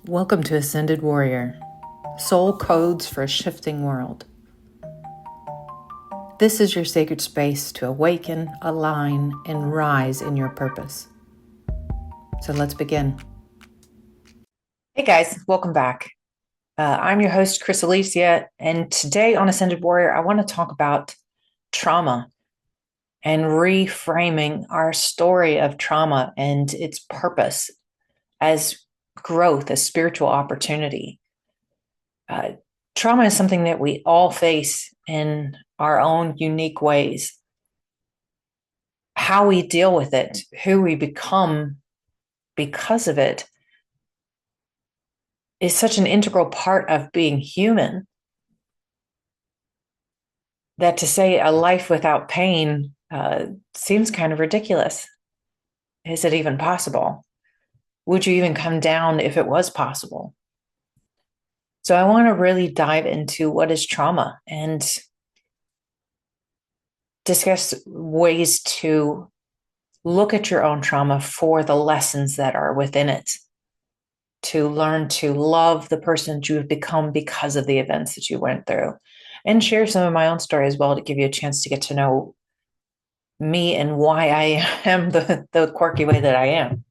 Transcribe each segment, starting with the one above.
Welcome to Ascended Warrior, Soul Codes for a Shifting World. This is your sacred space to awaken, align, and rise in your purpose. So let's begin. Hey guys, welcome back. I'm your host, Chris Alicia, and today on Ascended Warrior, I want to talk about trauma and reframing our story of trauma and its purpose as growth, as spiritual opportunity. Trauma is something that we all face in our own unique ways. How we deal with it, who we become because of it, is such an integral part of being human that to say a life without pain seems kind of ridiculous. Is it even possible? Would you even come down if it was possible? So I want to really dive into what is trauma and discuss ways to look at your own trauma for the lessons that are within it, to learn to love the person that you have become because of the events that you went through, and share some of my own story as well to give you a chance to get to know me and why I am the quirky way that I am.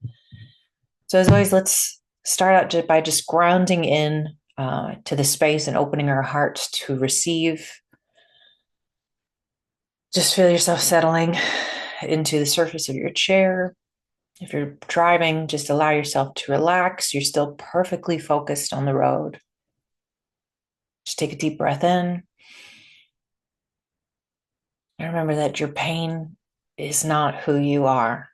So as always, let's start out by just grounding in to the space and opening our hearts to receive. Just feel yourself settling into the surface of your chair. If you're driving, just allow yourself to relax. You're still perfectly focused on the road. Just take a deep breath in. And remember that your pain is not who you are.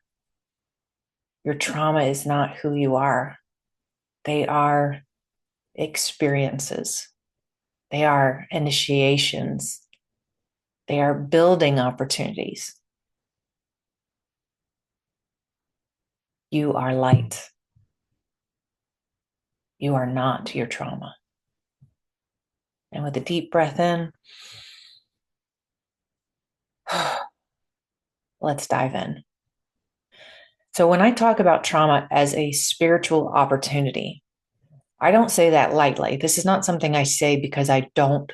Your trauma is not who you are. They are experiences. They are initiations. They are building opportunities. You are light. You are not your trauma. And with a deep breath in, let's dive in. So when I talk about trauma as a spiritual opportunity, I don't say that lightly. This is not something I say because I don't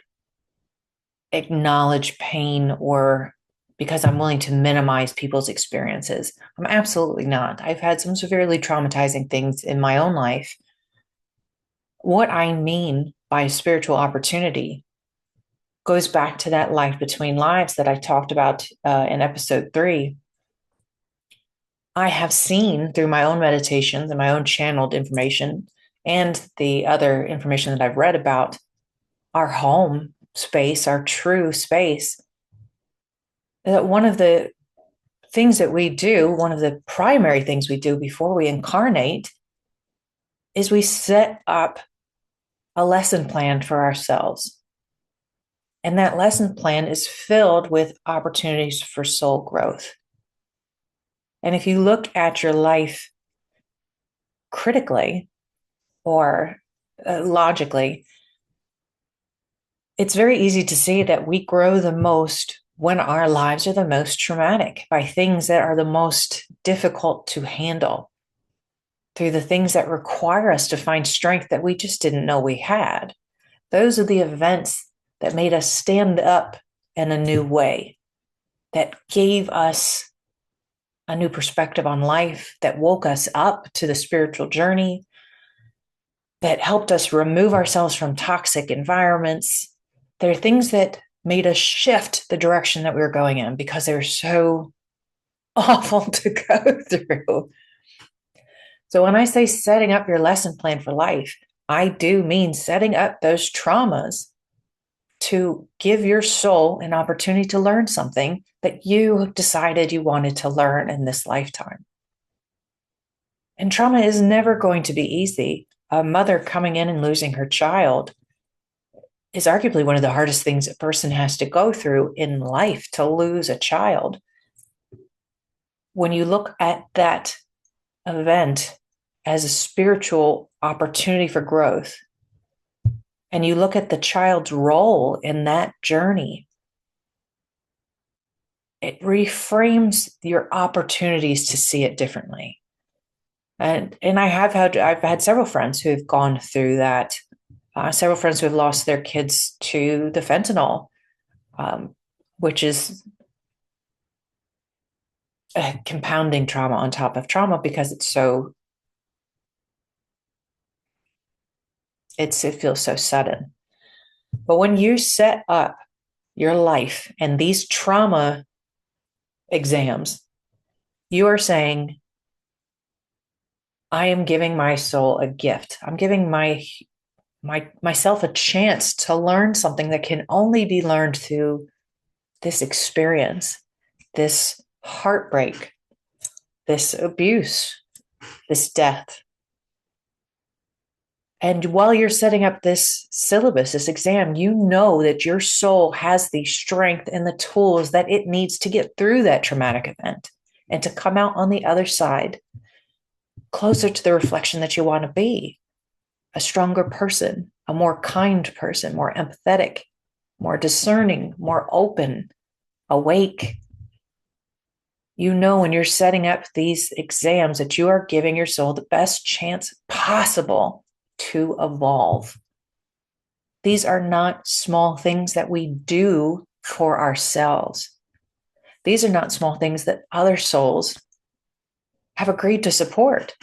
acknowledge pain or because I'm willing to minimize people's experiences. I'm absolutely not. I've had some severely traumatizing things in my own life. What I mean by spiritual opportunity goes back to that life between lives that I talked about in episode 3. I have seen through my own meditations and my own channeled information and the other information that I've read about our home space, our true space, that one of the things that we do, one of the primary things we do before we incarnate, is we set up a lesson plan for ourselves. And that lesson plan is filled with opportunities for soul growth. And if you look at your life critically or logically, it's very easy to see that we grow the most when our lives are the most traumatic, by things that are the most difficult to handle, through the things that require us to find strength that we just didn't know we had. Those are the events that made us stand up in a new way, that gave us a new perspective on life, that woke us up to the spiritual journey, that helped us remove ourselves from toxic environments. There are things that made us shift the direction that we were going in because they were so awful to go through. So when I say setting up your lesson plan for life, I do mean setting up those traumas to give your soul an opportunity to learn something that you decided you wanted to learn in this lifetime. And trauma is never going to be easy. A mother coming in and losing her child is arguably one of the hardest things a person has to go through in life, to lose a child. When you look at that event as a spiritual opportunity for growth, and you look at the child's role in that journey, it reframes your opportunities to see it differently. And I've had several friends who have gone through that. Several friends who have lost their kids to the fentanyl, um, which is a compounding trauma on top of trauma because it feels so sudden. But when you set up your life and these trauma exams, you are saying, I am giving my soul a gift. I'm giving myself a chance to learn something that can only be learned through this experience, this heartbreak, this abuse, this death. And while you're setting up this syllabus, this exam, you know that your soul has the strength and the tools that it needs to get through that traumatic event and to come out on the other side closer to the reflection that you want to be, a stronger person, a more kind person, more empathetic, more discerning, more open, awake. You know, when you're setting up these exams that you are giving your soul the best chance possible to evolve. These are not small things that we do for ourselves. These are not small things that other souls have agreed to support.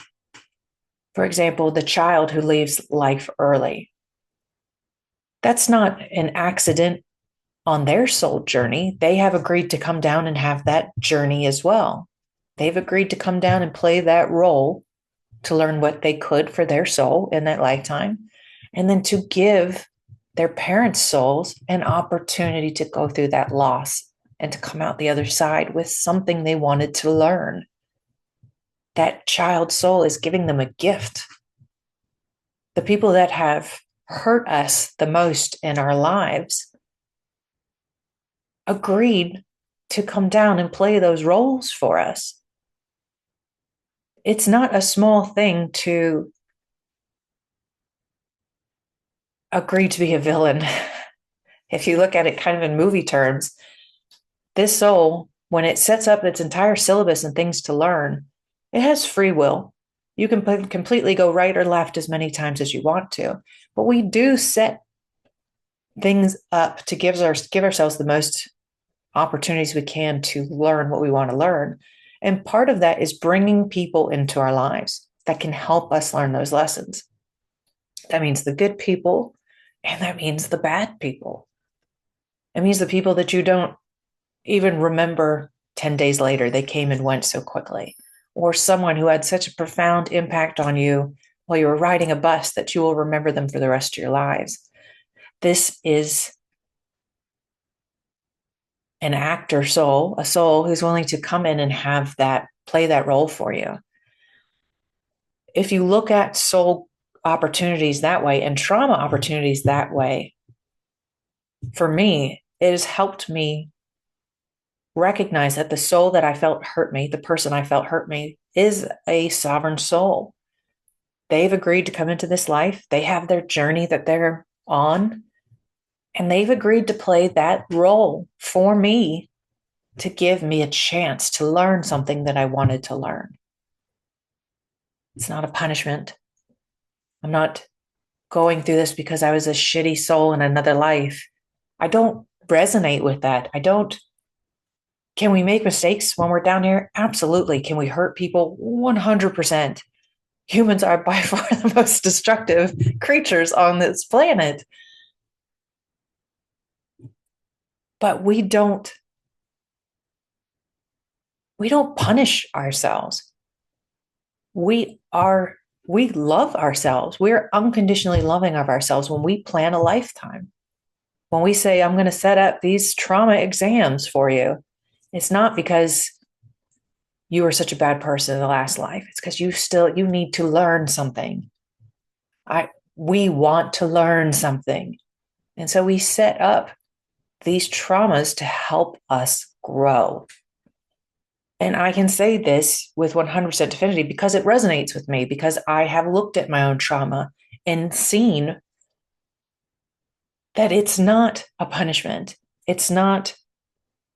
For example, the child who leaves life early. That's not an accident on their soul journey. They have agreed to come down and have that journey as well. They've agreed to come down and play that role to learn what they could for their soul in that lifetime, and then to give their parents' souls an opportunity to go through that loss and to come out the other side with something they wanted to learn. That child's soul is giving them a gift. The people that have hurt us the most in our lives agreed to come down and play those roles for us. It's not a small thing to agree to be a villain. If you look at it kind of in movie terms, this soul, when it sets up its entire syllabus and things to learn, it has free will. You can completely go right or left as many times as you want to. But we do set things up to give ourselves the most opportunities we can to learn what we want to learn. And part of that is bringing people into our lives that can help us learn those lessons. That means the good people, and that means the bad people. It means the people that you don't even remember 10 days later, they came and went so quickly. Or someone who had such a profound impact on you while you were riding a bus that you will remember them for the rest of your lives. This is an actor soul, a soul who's willing to come in and have that, play that role for you. If you look at soul opportunities that way and trauma opportunities that way, for me, it has helped me recognize that the soul that I felt hurt me, the person I felt hurt me, is a sovereign soul. They've agreed to come into this life. They have their journey that they're on, and they've agreed to play that role for me to give me a chance to learn something that I wanted to learn. It's not a punishment. I'm not going through this because I was a shitty soul in another life. I don't resonate with that. I don't. Can we make mistakes when we're down here? Absolutely. Can we hurt people? 100%. Humans are by far the most destructive creatures on this planet. But we don't punish ourselves. We love ourselves. We're unconditionally loving of ourselves when we plan a lifetime. When we say, I'm going to set up these trauma exams for you, it's not because you were such a bad person in the last life. It's because you need to learn something. We want to learn something. And so we set up these traumas to help us grow. And I can say this with 100% definitivity because it resonates with me, because I have looked at my own trauma and seen that it's not a punishment. It's not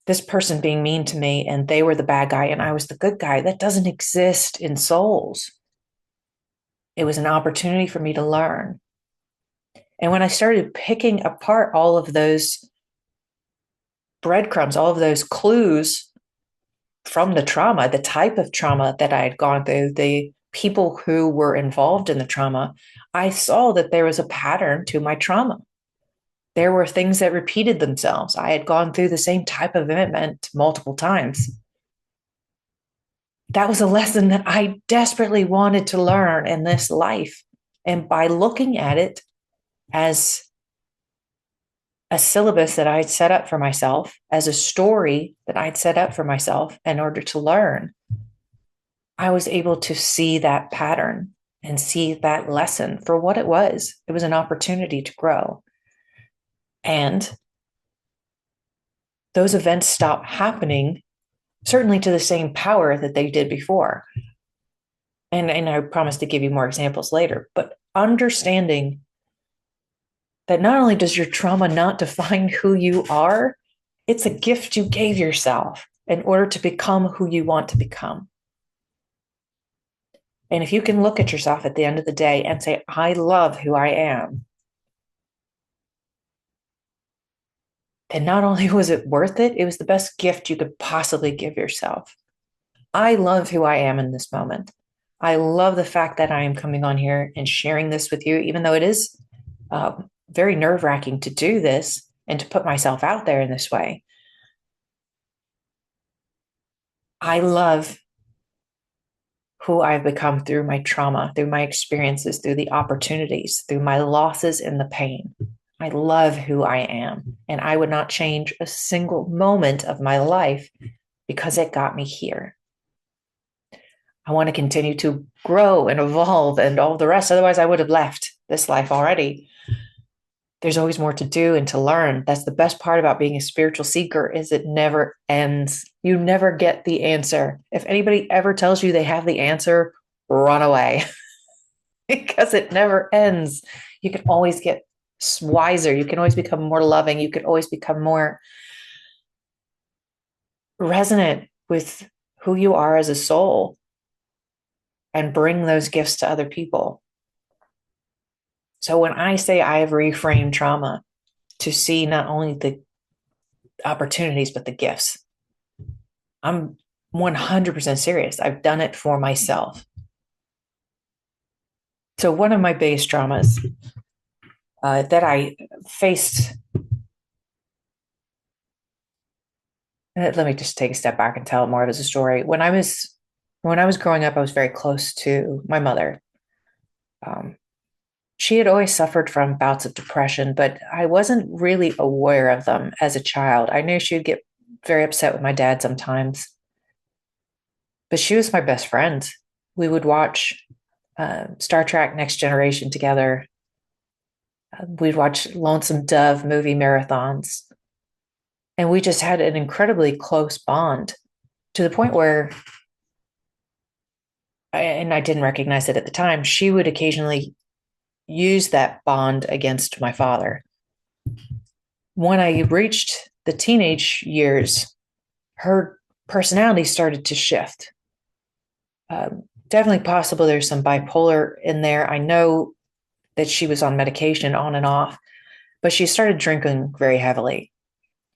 this person being mean to me and they were the bad guy and I was the good guy. That doesn't exist in souls. It was an opportunity for me to learn. And when I started picking apart all of those breadcrumbs, all of those clues from the trauma, the type of trauma that I had gone through, the people who were involved in the trauma, I saw that there was a pattern to my trauma. There were things that repeated themselves. I had gone through the same type of event multiple times. That was a lesson that I desperately wanted to learn in this life. And by looking at it as a syllabus that I'd set up for myself, as a story that I'd set up for myself in order to learn, I was able to see that pattern and see that lesson for what it was. It was an opportunity to grow. And those events stopped happening, certainly to the same power that they did before. And I promise to give you more examples later, but understanding that not only does your trauma not define who you are, it's a gift you gave yourself in order to become who you want to become. And if you can look at yourself at the end of the day and say, I love who I am, then not only was it worth it, it was the best gift you could possibly give yourself. I love who I am in this moment. I love the fact that I am coming on here and sharing this with you, even though it is very nerve-wracking to do this and to put myself out there in this way. I love who I've become through my trauma, through my experiences, through the opportunities, through my losses and the pain. I love who I am, and I would not change a single moment of my life because it got me here. I want to continue to grow and evolve and all the rest. Otherwise, I would have left this life already. There's always more to do and to learn. That's the best part about being a spiritual seeker, is it never ends. You never get the answer. If anybody ever tells you they have the answer, run away because it never ends. You can always get wiser. You can always become more loving. You can always become more resonant with who you are as a soul and bring those gifts to other people. So when I say I have reframed trauma to see not only the opportunities, but the gifts, I'm 100% serious. I've done it for myself. So one of my biggest traumas that I faced, let me just take a step back and tell it more of as a story. When I was growing up, I was very close to my mother. She had always suffered from bouts of depression, but I wasn't really aware of them as a child. I knew she would get very upset with my dad sometimes, but she was my best friend. We would watch Star Trek Next Generation together. We'd watch Lonesome Dove movie marathons. And we just had an incredibly close bond, to the point where, and I didn't recognize it at the time, she would occasionally use that bond against my father. When I reached the teenage years, her personality started to shift. Definitely possible there's some bipolar in there. I know that she was on medication on and off, but she started drinking very heavily.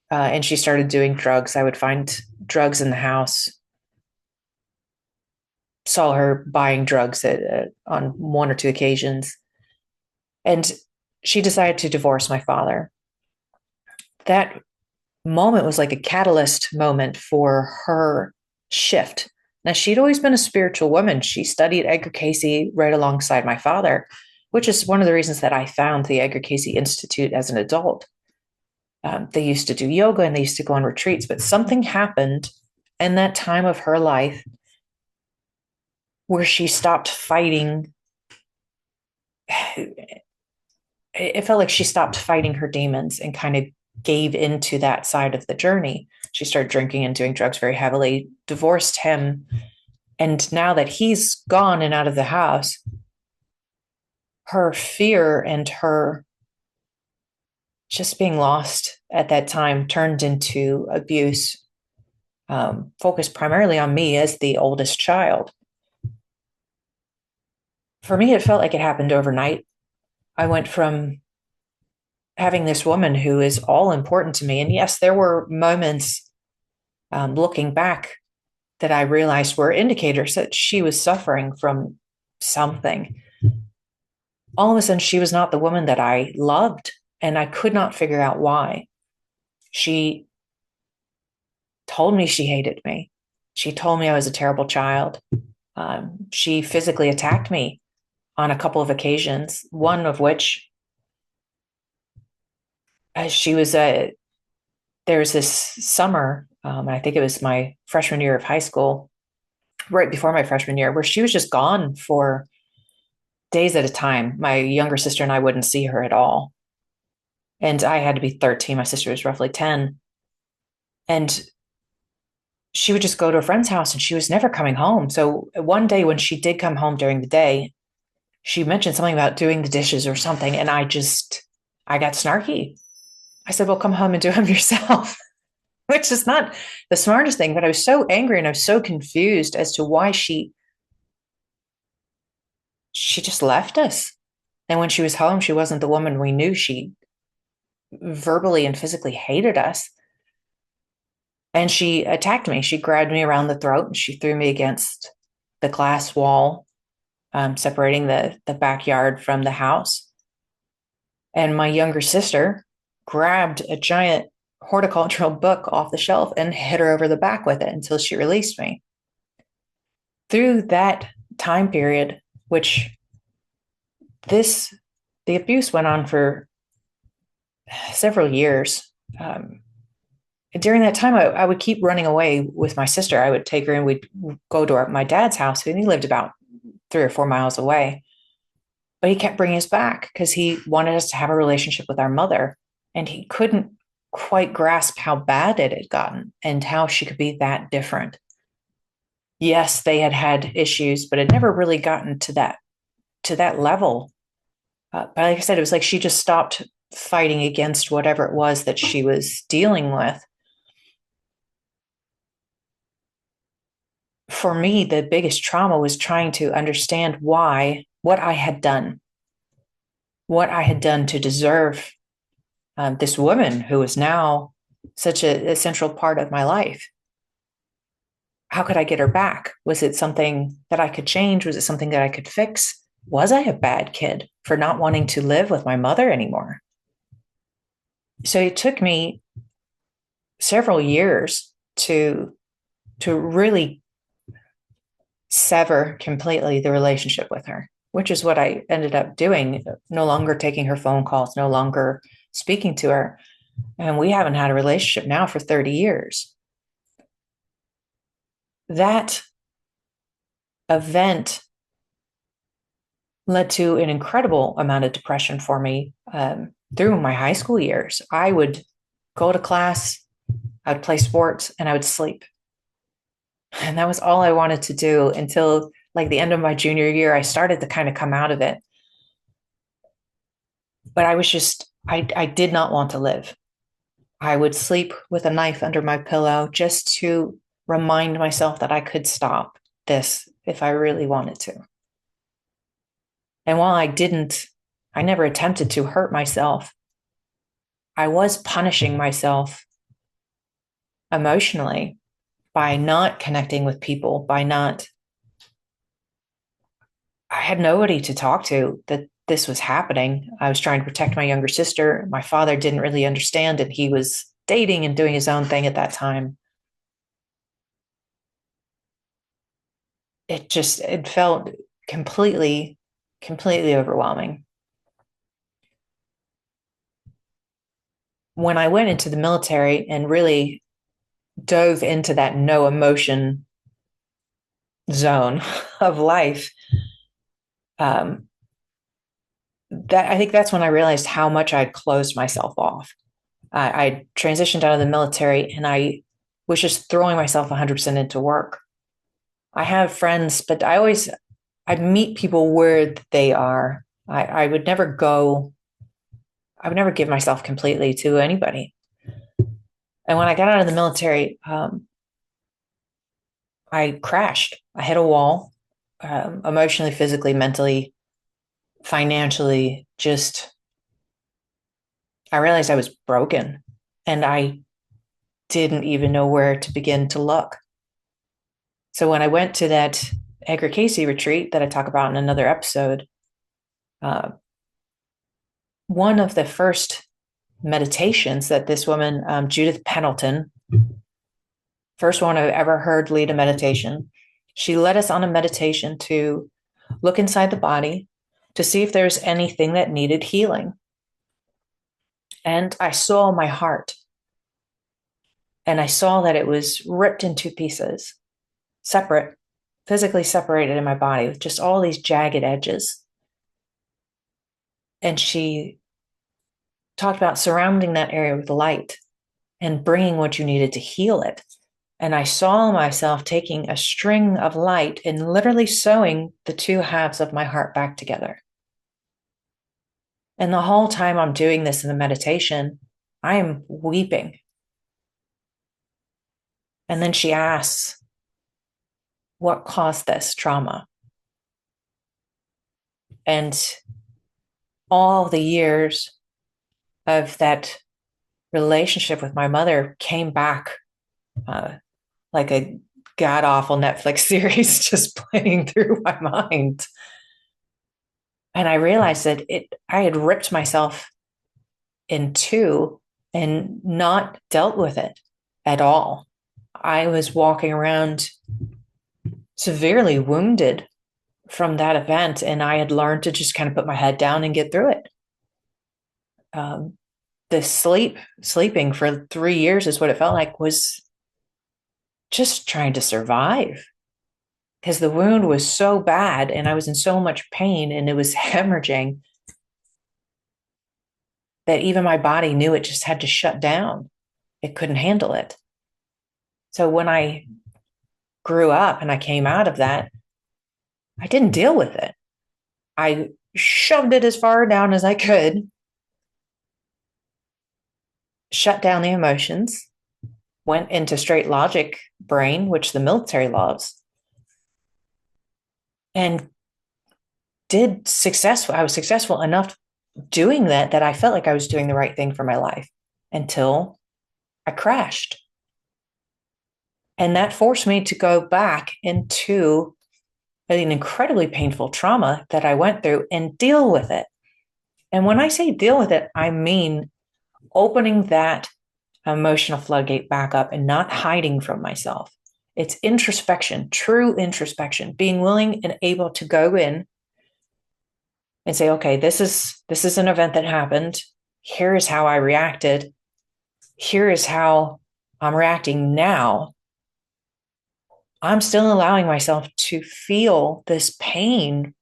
And she started doing drugs. I would find drugs in the house. Saw her buying drugs on one or two occasions. And she decided to divorce my father. That moment was like a catalyst moment for her shift. Now, she'd always been a spiritual woman. She studied Edgar Cayce right alongside my father, which is one of the reasons that I found the Edgar Cayce Institute as an adult. They used to do yoga and they used to go on retreats, but something happened in that time of her life where she stopped fighting. It felt like she stopped fighting her demons and kind of gave into that side of the journey. She started drinking and doing drugs very heavily, divorced him. And now that he's gone and out of the house, her fear and her just being lost at that time turned into abuse, focused primarily on me as the oldest child. For me, it felt like it happened overnight. I went from having this woman who is all important to me. And yes, there were moments looking back that I realized were indicators that she was suffering from something. All of a sudden, she was not the woman that I loved, and I could not figure out why. She told me she hated me. She told me I was a terrible child. She physically attacked me on a couple of occasions, one of which she was there was this summer, I think it was my freshman year of high school, right before my freshman year, where she was just gone for days at a time. My younger sister and I wouldn't see her at all. And I had to be 13. My sister was roughly 10. And she would just go to a friend's house and she was never coming home. So one day when she did come home during the day, she mentioned something about doing the dishes or something. And I got snarky. I said, well, come home and do them yourself, which is not the smartest thing. But I was so angry and I was so confused as to why she just left us. And when she was home, she wasn't the woman we knew. She verbally and physically hated us. And she attacked me. She grabbed me around the throat and she threw me against the glass wall, separating the backyard from the house. And my younger sister grabbed a giant horticultural book off the shelf and hit her over the back with it until she released me. Through that time period, which the abuse went on for several years. During that time, I would keep running away with my sister. I would take her and we'd go to my dad's house, and he lived about 3 or 4 miles away. But he kept bringing us back because he wanted us to have a relationship with our mother. And he couldn't quite grasp how bad it had gotten and how she could be that different. Yes, they had had issues, but it never really gotten to that level. But like I said, it was like she just stopped fighting against whatever it was that she was dealing with. For me, the biggest trauma was trying to understand what I had done to deserve this woman who is now such a central part of my life. How could I get her back? Was it something that I could change? Was it something that I could fix? Was I a bad kid for not wanting to live with my mother anymore? So it took me several years to really sever completely the relationship with her, which is what I ended up doing, no longer taking her phone calls, no longer speaking to her. And we haven't had a relationship now for 30 years. That event led to an incredible amount of depression for me through my high school years. I would go to class, I would play sports, and I would sleep. And that was all I wanted to do until like the end of my junior year. I started to kind of come out of it. But I did not want to live. I would sleep with a knife under my pillow just to remind myself that I could stop this if I really wanted to. And while I never attempted to hurt myself. I was punishing myself emotionally by not connecting with people, I had nobody to talk to that this was happening. I was trying to protect my younger sister. My father didn't really understand, and he was dating and doing his own thing at that time. It felt completely overwhelming. When I went into the military and really dove into that no emotion zone of life, um, that I think that's when I realized how much I'd closed myself off. I transitioned out of the military and I was just throwing myself 100% into work. I have friends, but I meet people where they are. I would never I would never give myself completely to anybody. And when I got out of the military, I crashed. I hit a wall, emotionally, physically, mentally. financially, just, I realized I was broken and I didn't even know where to begin to look. So when I went to that Edgar Casey retreat that I talk about in another episode, uh, one of the first meditations that this woman, Judith Pendleton, first one I've ever heard lead a meditation, she led us on a meditation to look inside the body to see if there's anything that needed healing. And I saw my heart, and I saw that it was ripped in two pieces, separate, physically separated in my body with just all these jagged edges. And she talked about surrounding that area with light and bringing what you needed to heal it. And I saw myself taking a string of light and literally sewing the two halves of my heart back together. And the whole time I'm doing this in the meditation, I am weeping. And then she asks, what caused this trauma? And all the years of that relationship with my mother came back like a god awful Netflix series just playing through my mind. And I realized that I had ripped myself in two and not dealt with it at all. I was walking around severely wounded from that event, and I had learned to just kind of put my head down and get through it. The sleeping for 3 years is what it felt like, was just trying to survive because the wound was so bad and I was in so much pain and it was hemorrhaging that even my body knew it just had to shut down. It couldn't handle it. So when I grew up and I came out of that, I didn't deal with it. I shoved it as far down as I could, shut down the emotions, went into straight logic brain, which the military loves, and I was successful enough doing that I felt like I was doing the right thing for my life until I crashed. And that forced me to go back into an incredibly painful trauma that I went through and deal with it. And when I say deal with it, I mean opening that emotional floodgate back up and not hiding from myself. It's introspection, true introspection, being willing and able to go in and say, okay, this is an event that happened. Here is how I reacted. Here is how I'm reacting now. I'm still allowing myself to feel this pain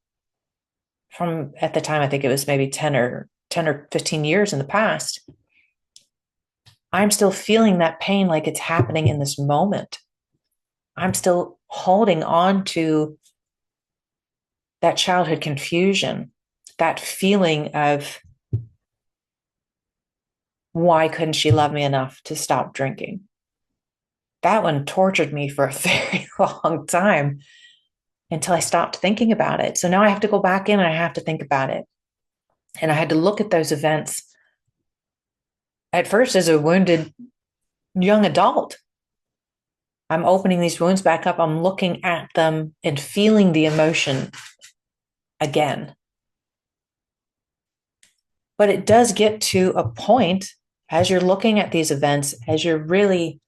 from, at the time, I think it was maybe 10 or 15 years in the past. I'm still feeling that pain like it's happening in this moment. I'm still holding on to that childhood confusion, that feeling of, why couldn't she love me enough to stop drinking? That one tortured me for a very long time until I stopped thinking about it. So now I have to go back in and I have to think about it. And I had to look at those events at first as a wounded young adult. I'm opening these wounds back up. I'm looking at them and feeling the emotion again. But it does get to a point as you're looking at these events, as you're really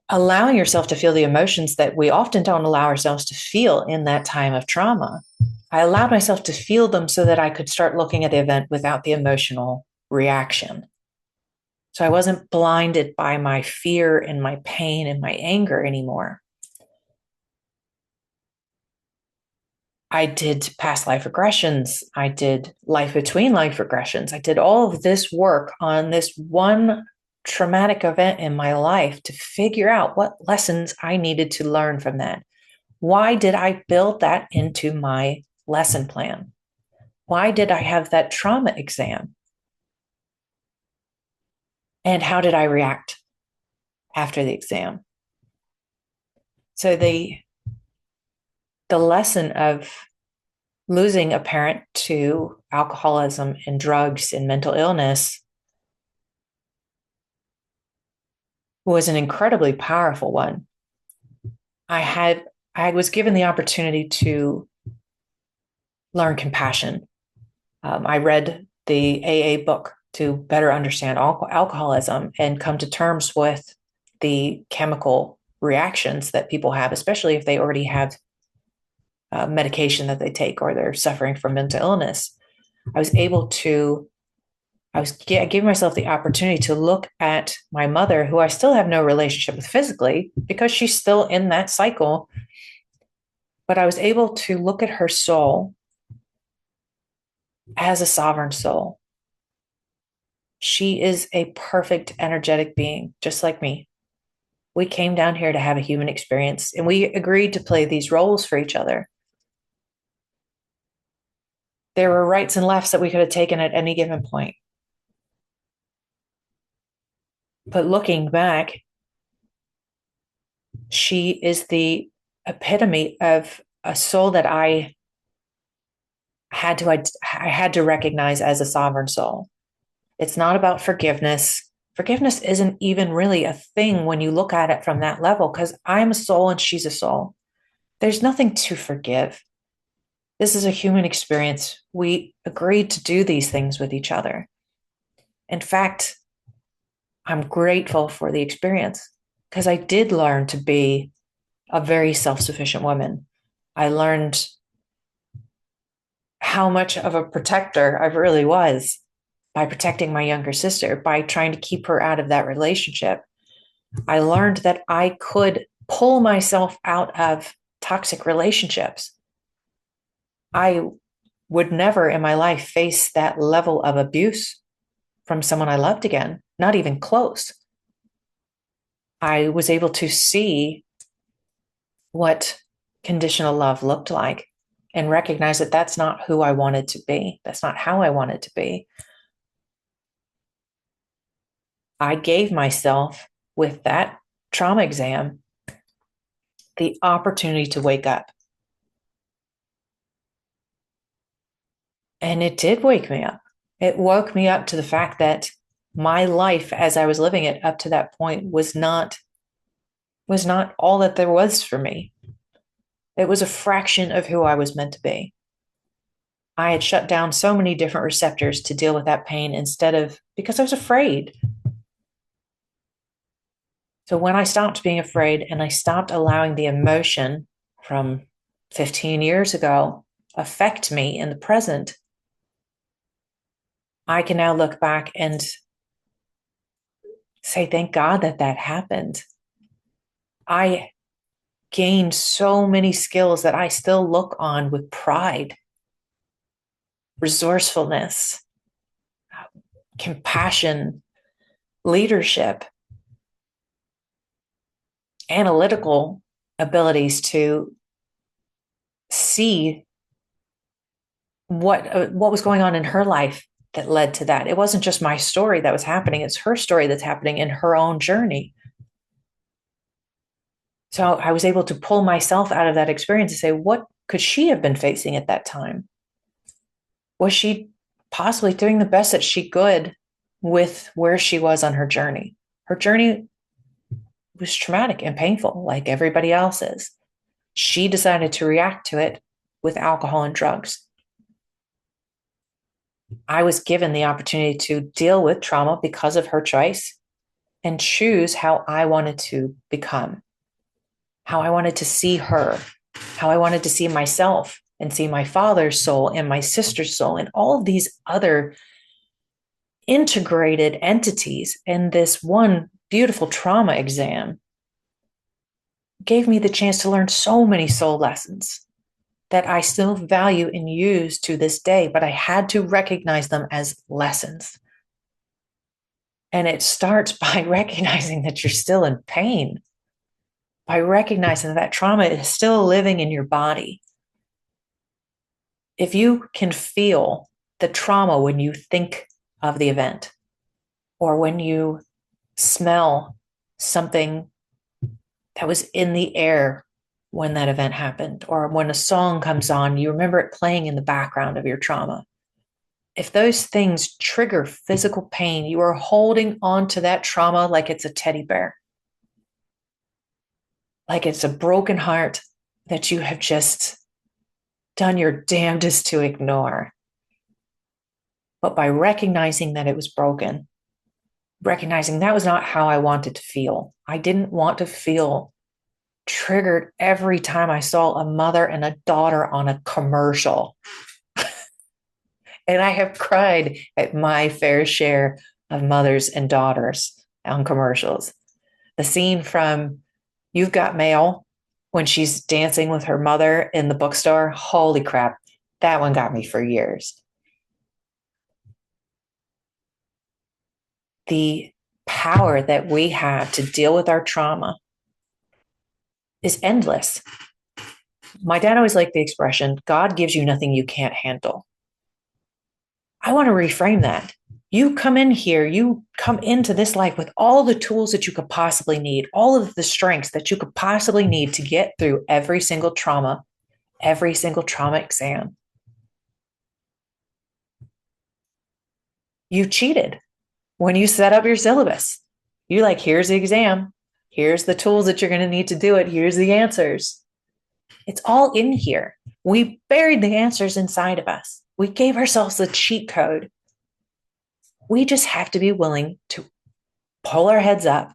allowing yourself to feel the emotions that we often don't allow ourselves to feel in that time of trauma. I allowed myself to feel them so that I could start looking at the event without the emotional reaction. So I wasn't blinded by my fear and my pain and my anger anymore. I did past life regressions. I did life between life regressions. I did all of this work on this one traumatic event in my life to figure out what lessons I needed to learn from that. Why did I build that into my lesson plan? Why did I have that trauma exam? And how did I react after the exam? So the lesson of losing a parent to alcoholism and drugs and mental illness was an incredibly powerful one. I was given the opportunity to learn compassion. I read the AA book to better understand alcoholism and come to terms with the chemical reactions that people have, especially if they already have medication that they take or they're suffering from mental illness. I was able to, I gave myself the opportunity to look at my mother, who I still have no relationship with physically because she's still in that cycle. But I was able to look at her soul as a sovereign soul. She is a perfect energetic being, just like me. We came down here to have a human experience and we agreed to play these roles for each other. There were rights and lefts that we could have taken at any given point. But looking back, she is the epitome of a soul that I had to recognize as a sovereign soul. It's not about forgiveness. Forgiveness isn't even really a thing when you look at it from that level, because I'm a soul and she's a soul. There's nothing to forgive. This is a human experience. We agreed to do these things with each other. In fact, I'm grateful for the experience because I did learn to be a very self-sufficient woman. I learned how much of a protector I really was by protecting my younger sister, by trying to keep her out of that relationship. I learned that I could pull myself out of toxic relationships. I would never in my life face that level of abuse from someone I loved again, not even close. I was able to see what conditional love looked like and recognize that that's not who I wanted to be. That's not how I wanted to be. I gave myself, with that trauma exam, the opportunity to wake up. And it did wake me up. It woke me up to the fact that my life as I was living it up to that point was not all that there was for me. It was a fraction of who I was meant to be. I had shut down so many different receptors to deal with that pain instead of because I was afraid. So when I stopped being afraid and I stopped allowing the emotion from 15 years ago affect me in the present, I can now look back and say, thank God that that happened. I gained so many skills that I still look on with pride, resourcefulness, compassion, leadership, analytical abilities to see what was going on in her life that led to that. It wasn't just my story that was happening, it's her story that's happening in her own journey. So I was able to pull myself out of that experience and say, what could she have been facing at that time? Was she possibly doing the best that she could with where she was on her journey? Her journey was traumatic and painful, like everybody else's. She decided to react to it with alcohol and drugs. I was given the opportunity to deal with trauma because of her choice and choose how I wanted to become, how I wanted to see her, how I wanted to see myself and see my father's soul and my sister's soul and all of these other integrated entities in this one beautiful trauma exam gave me the chance to learn so many soul lessons that I still value and use to this day, but I had to recognize them as lessons. And it starts by recognizing that you're still in pain, by recognizing that trauma is still living in your body. If you can feel the trauma when you think of the event, or when you smell something that was in the air when that event happened, or when a song comes on, you remember it playing in the background of your trauma. If those things trigger physical pain, you are holding on to that trauma like it's a teddy bear, like it's a broken heart that you have just done your damnedest to ignore. But by recognizing that it was broken, recognizing that was not how I wanted to feel, I didn't want to feel triggered every time I saw a mother and a daughter on a commercial. And I have cried at my fair share of mothers and daughters on commercials. The scene from You've Got Mail when she's dancing with her mother in the bookstore. Holy crap. That one got me for years. The power that we have to deal with our trauma is endless. My dad always liked the expression, God gives you nothing you can't handle. I want to reframe that. You come in here, you come into this life with all the tools that you could possibly need, all of the strengths that you could possibly need to get through every single trauma exam. You cheated when you set up your syllabus. You're like, here's the exam. Here's the tools that you're going to need to do it. Here's the answers. It's all in here. We buried the answers inside of us. We gave ourselves the cheat code. We just have to be willing to pull our heads up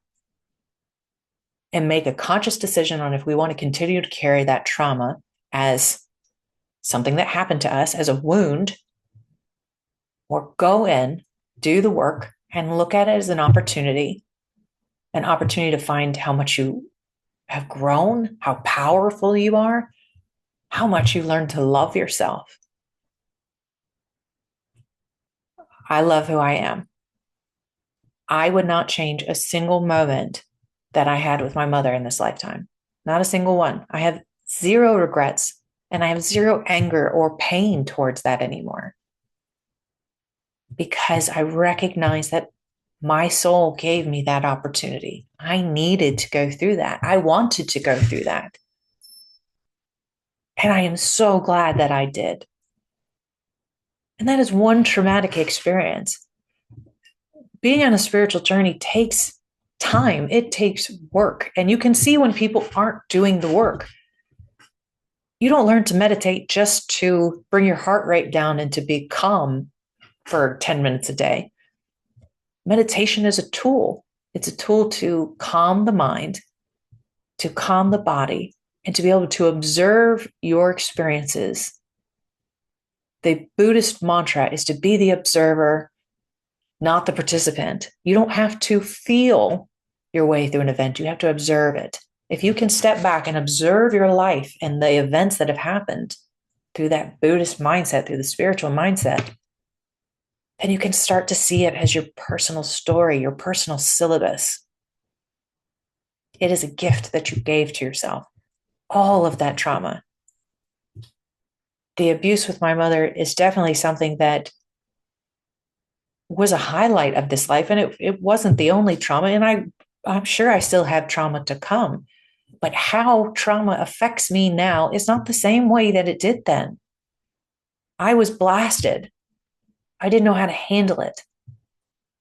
and make a conscious decision on if we want to continue to carry that trauma as something that happened to us, as a wound, or go in, do the work, and look at it as an opportunity to find how much you have grown, how powerful you are, how much you've learned to love yourself. I love who I am. I would not change a single moment that I had with my mother in this lifetime. Not a single one. I have zero regrets and I have zero anger or pain towards that anymore. Because I recognize that my soul gave me that opportunity. I needed to go through that. I wanted to go through that. And I am so glad that I did. And that is one traumatic experience. Being on a spiritual journey takes time. It takes work. And you can see when people aren't doing the work. You don't learn to meditate just to bring your heart rate down and to be calm for 10 minutes a day. Meditation is a tool. It's a tool to calm the mind, to calm the body, and to be able to observe your experiences. The Buddhist mantra is to be the observer, not the participant. You don't have to feel your way through an event. You have to observe it. If you can step back and observe your life and the events that have happened through that Buddhist mindset, through the spiritual mindset, then you can start to see it as your personal story, your personal syllabus. It is a gift that you gave to yourself. All of that trauma. The abuse with my mother is definitely something that was a highlight of this life. And it wasn't the only trauma. And I'm sure I still have trauma to come. But how trauma affects me now is not the same way that it did then. I was blasted. I didn't know how to handle it.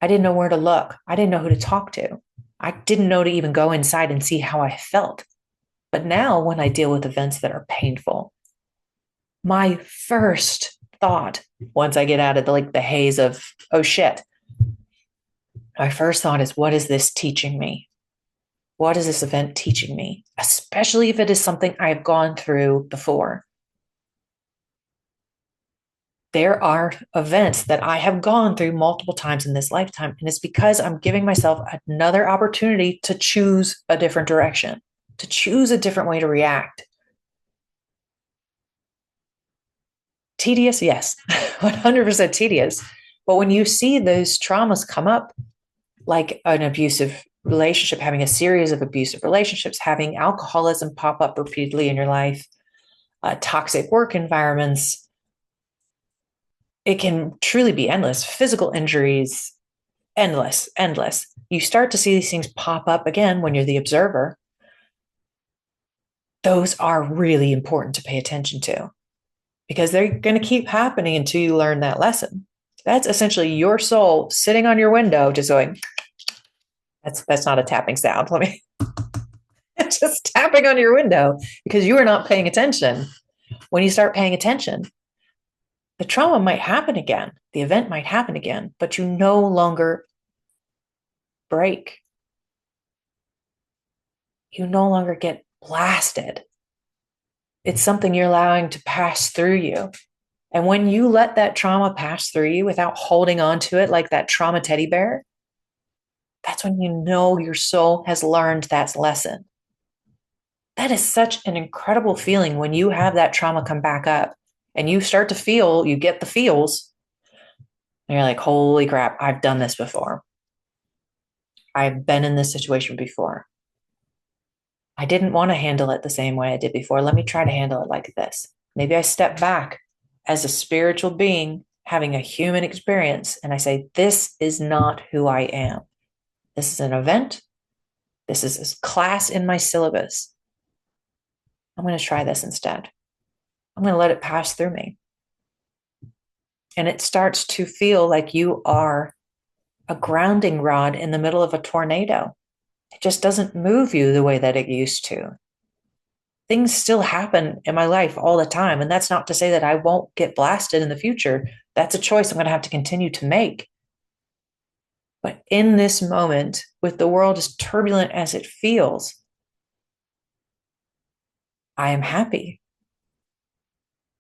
I didn't know where to look. I didn't know who to talk to. I didn't know to even go inside and see how I felt. But now when I deal with events that are painful, my first thought, once I get out of the haze of, oh shit, my first thought is, what is this teaching me? What is this event teaching me? Especially if it is something I've gone through before. There are events that I have gone through multiple times in this lifetime, and it's because I'm giving myself another opportunity to choose a different direction, to choose a different way to react. Tedious, yes, 100% tedious. But when you see those traumas come up, like an abusive relationship, having a series of abusive relationships, having alcoholism pop up repeatedly in your life, toxic work environments, it can truly be endless. Physical injuries, endless. You start to see these things pop up again when you're the observer. those are really important to pay attention to because they're going to keep happening until you learn that lesson. That's essentially your soul sitting on your window, just going, that's not a tapping sound. Let me just tapping on your window because you are not paying attention. When you start paying attention, the trauma might happen again, the event might happen again, but you no longer break. You no longer get blasted. It's something you're allowing to pass through you. And when you let that trauma pass through you without holding on to it like that trauma teddy bear, that's when you know your soul has learned that lesson. That is such an incredible feeling when you have that trauma come back up and you start to feel, you get the feels, and you're like, holy crap, I've done this before. I've been in this situation before. I didn't want to handle it the same way I did before. Let me try to handle it like this. Maybe I step back as a spiritual being having a human experience and I say, this is not who I am. This is an event. This is a class in my syllabus. I'm going to try this instead. I'm going to let it pass through me. And it starts to feel like you are a grounding rod in the middle of a tornado. It just doesn't move you the way that it used to. Things still happen in my life all the time. And that's not to say that I won't get blasted in the future. That's a choice I'm going to have to continue to make. But in this moment, with the world as turbulent as it feels, I am happy.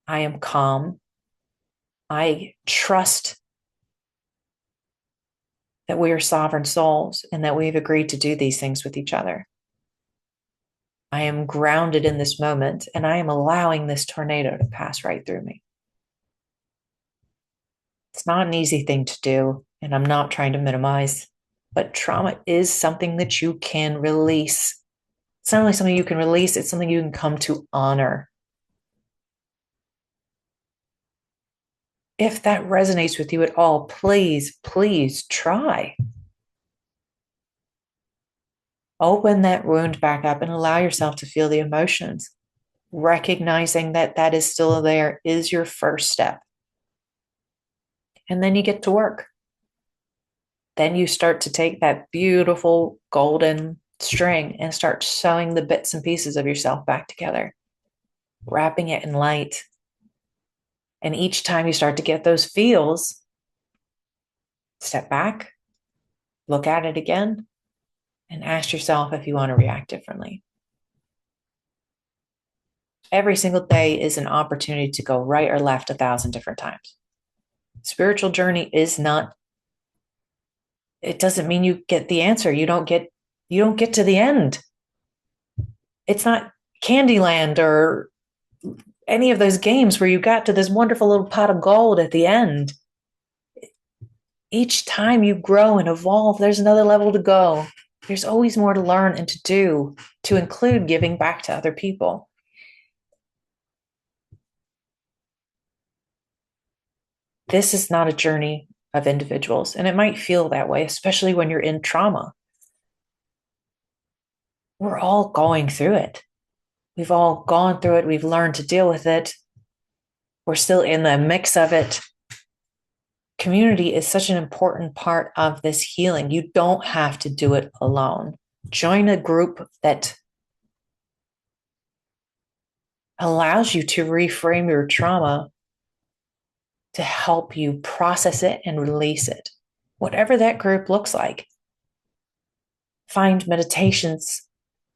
I am calm. I trust that we are sovereign souls and that we've agreed to do these things with each other. I am grounded in this moment and I am allowing this tornado to pass right through me. It's not an easy thing to do, and I'm not trying to minimize, but trauma is something that you can release. It's not only something you can release, it's something you can come to honor. If that resonates with you at all, please, please try. Open that wound back up and allow yourself to feel the emotions. Recognizing that that is still there is your first step. And then you get to work. Then you start to take that beautiful golden string and start sewing the bits and pieces of yourself back together, wrapping it in light. And each time you start to get those feels, step back, look at it again, and ask yourself if you want to react differently. Every single day is an opportunity to go right or left 1,000 different times. Spiritual journey is not, it doesn't mean you get the answer. You don't get to the end. It's not Candyland or any of those games where you got to this wonderful little pot of gold at the end. Each time you grow and evolve, there's another level to go. There's always more to learn and to do, to include giving back to other people. This is not a journey of individuals, and it might feel that way, especially when you're in trauma. We're all going through it. We've all gone through it. We've learned to deal with it. We're still in the mix of it. Community is such an important part of this healing. You don't have to do it alone. Join a group that allows you to reframe your trauma to help you process it and release it. Whatever that group looks like. Find meditations.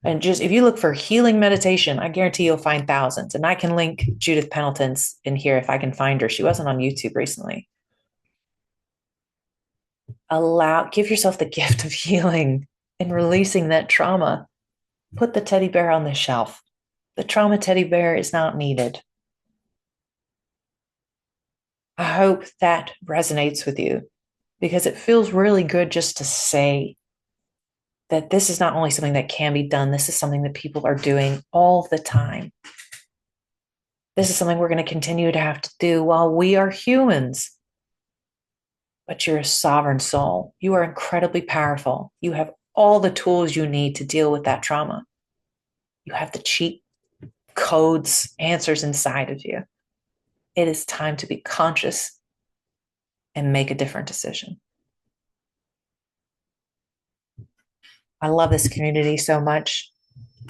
And just if you look for healing meditation, I guarantee you'll find thousands. And I can link Judith Pendleton's in here if I can find her. She wasn't on YouTube recently. Give yourself the gift of healing and releasing that trauma. Put the teddy bear on the shelf. The trauma teddy bear is not needed. I hope that resonates with you because it feels really good just to say that this is not only something that can be done, this is something that people are doing all the time. This is something we're going to continue to have to do while we are humans. But you're a sovereign soul. You are incredibly powerful. You have all the tools you need to deal with that trauma. You have the cheat codes, answers inside of you. It is time to be conscious and make a different decision. I love this community so much.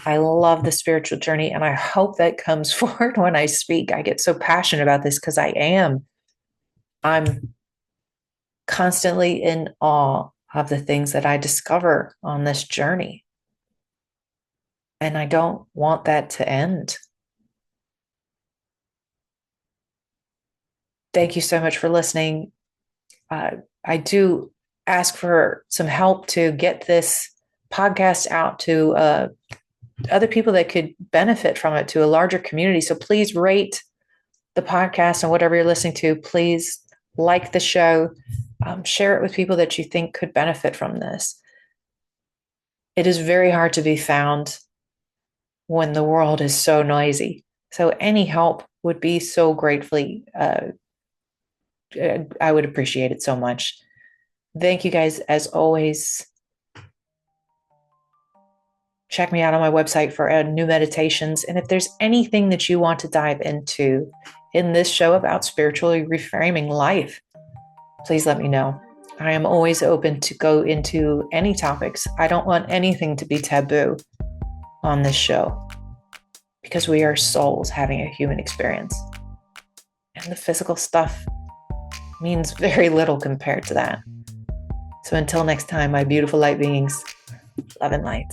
I love the spiritual journey, and I hope that comes forward when I speak. I get so passionate about this because I am. I'm constantly in awe of the things that I discover on this journey. And I don't want that to end. Thank you so much for listening. I do ask for some help to get this podcast out to other people that could benefit from it, to a larger community. So please rate the podcast and whatever you're listening to. Please like the show, share it with people that you think could benefit from this. It is very hard to be found when the world is so noisy. So any help would be so gratefully. I would appreciate it so much. Thank you guys, as always. Check me out on my website for new meditations. And if there's anything that you want to dive into in this show about spiritually reframing life, please let me know. I am always open to go into any topics. I don't want anything to be taboo on this show because we are souls having a human experience. And the physical stuff means very little compared to that. So until next time, my beautiful light beings, love and light.